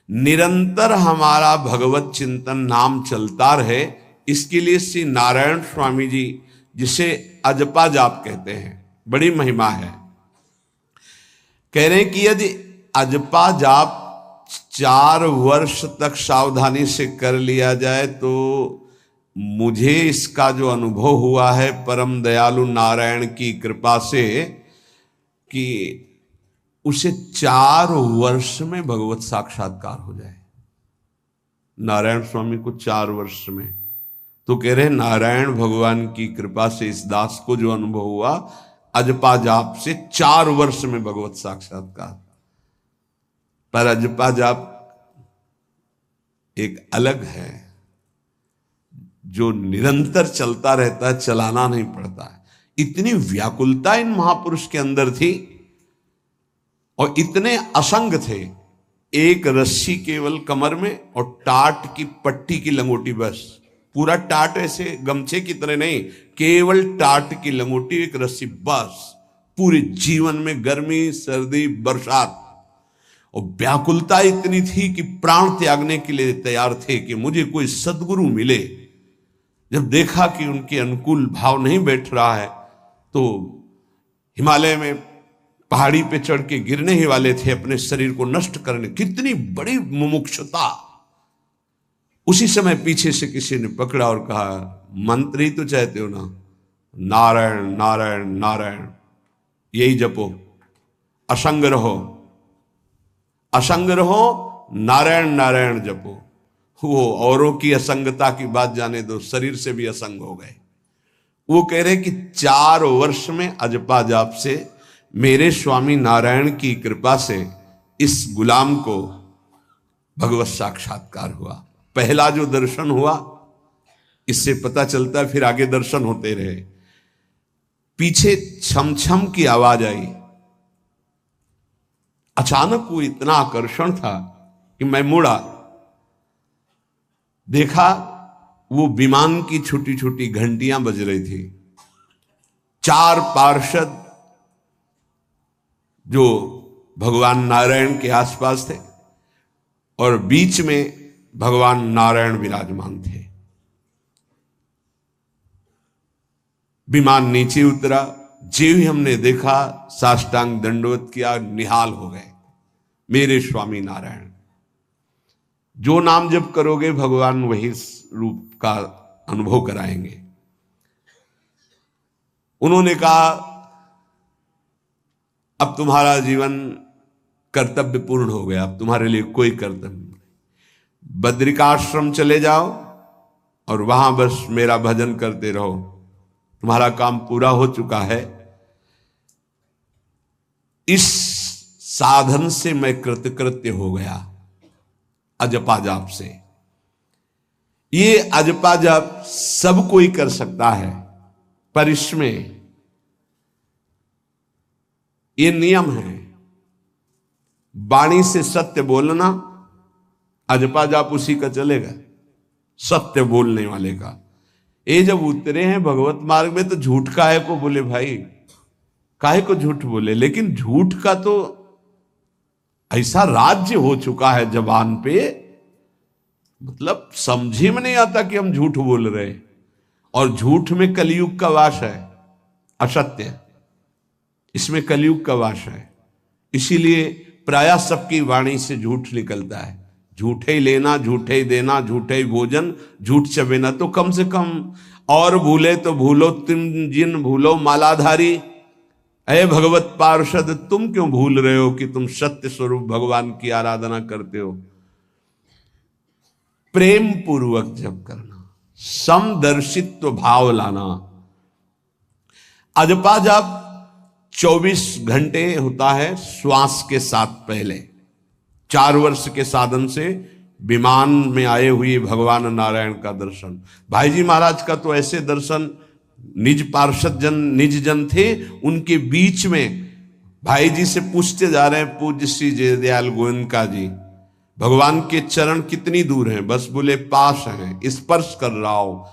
निरंतर हमारा भगवत चिंतन नाम चलता रहे, इसके लिए श्री नारायण स्वामी जी, जिसे अजपा जाप कहते हैं, बड़ी महिमा है। कह रहे हैं कि यदि अजपा जाप 4 वर्ष तक सावधानी से कर लिया जाए तो मुझे इसका जो अनुभव हुआ है परम दयालु नारायण की कृपा से, कि उसे 4 वर्ष में भगवत साक्षात्कार हो जाए। नारायण स्वामी को 4 वर्ष में, तो कह रहे नारायण भगवान की कृपा से इस दास को जो अनुभव हुआ अजपा जाप से 4 वर्ष में भगवत साक्षात्कार। पर अजपा जाप एक अलग है, जो निरंतर चलता रहता है, चलाना नहीं पड़ता है। इतनी व्याकुलता इन महापुरुष के अंदर थी और इतने असंग थे। एक रस्सी केवल कमर में और टाट की पट्टी की लंगोटी, बस। पूरा टाट ऐसे गमछे की तरह नहीं, केवल टाट की लंगोटी, एक रस्सी, बस। पूरे जीवन में गर्मी सर्दी बरसात, और व्याकुलता इतनी थी कि प्राण त्यागने के लिए तैयार थे कि मुझे कोई सद्गुरु मिले। जब देखा कि उनके अनुकूल भाव नहीं बैठ रहा है तो हिमालय में पहाड़ी पे चढ़ के गिरने ही वाले थे अपने शरीर को नष्ट करने। कितनी बड़ी मुमुक्षुता। उसी समय पीछे से किसी ने पकड़ा और कहा, मंत्र ही तो चाहते हो ना, नारायण नारायण नारायण, यही जपो, असंग रहो, असंग रहो, नारायण नारायण जपो। वो औरों की असंगता की बात जाने दो, शरीर से भी असंग हो गए। वो कह रहे कि 4 वर्ष में अजपा जाप से मेरे स्वामी नारायण की कृपा से इस गुलाम को भगवत साक्षात्कार हुआ। पहला जो दर्शन हुआ, इससे पता चलता है फिर आगे दर्शन होते रहे। पीछे छम छम की आवाज आई। अचानक वो इतना आकर्षण था कि मैं मुड़ा, देखा वो विमान की छोटी छोटी घंटियां बज रही थी। 4 पार्षद जो भगवान नारायण के आसपास थे और बीच में भगवान नारायण विराजमान थे। विमान नीचे उतरा, जो ही हमने देखा साष्टांग दंडवत किया, निहाल हो गए। मेरे स्वामी नारायण, जो नाम जप करोगे भगवान वही रूप का अनुभव कराएंगे। उन्होंने कहा, अब तुम्हारा जीवन कर्तव्य पूर्ण हो गया, अब तुम्हारे लिए कोई कर्तव्य नहीं। बद्रिकाश्रम चले जाओ और वहां बस मेरा भजन करते रहो, तुम्हारा काम पूरा हो चुका है। इस साधन से मैं कृतकृत्य हो गया, अजपा जाप से। ये अजपा जाप सब कोई कर सकता है, पर इसमें ये नियम है, वाणी से सत्य बोलना। अजपा जाप उसी का चलेगा, सत्य बोलने वाले का। ये जब उतरे हैं भगवत मार्ग में तो झूठ काहे को बोले भाई, काहे को झूठ बोले। लेकिन झूठ का तो ऐसा राज्य हो चुका है जबान पे, मतलब समझे में नहीं आता कि हम झूठ बोल रहे। और झूठ में कलयुग का वास है, असत्य, इसमें कलयुग का वास है। इसीलिए प्रायः सबकी वाणी से झूठ निकलता है। झूठे ही लेना, झूठे ही देना, झूठे ही भोजन, झूठ चबेना। तो कम से कम और भूले तो भूलो तुम जिन भूलो मालाधारी। अरे भगवत पार्षद, तुम क्यों भूल रहे हो कि तुम सत्य स्वरूप भगवान की आराधना करते हो। प्रेम पूर्वक जप करना, समदर्शित्व भाव लाना। अजपा जाप 24 घंटे होता है श्वास के साथ पहले। 4 वर्ष के साधन से विमान में आए हुए भगवान नारायण का दर्शन। भाई जी महाराज का तो ऐसे दर्शन, निज पार्षद जन निज जन थे, उनके बीच में भाई जी से पूछते जा रहे हैं, पूज्य श्री जयदयाल गोयनका जी, भगवान के चरण कितनी दूर हैं। बस बोले पास हैं, स्पर्श कर रहा हो,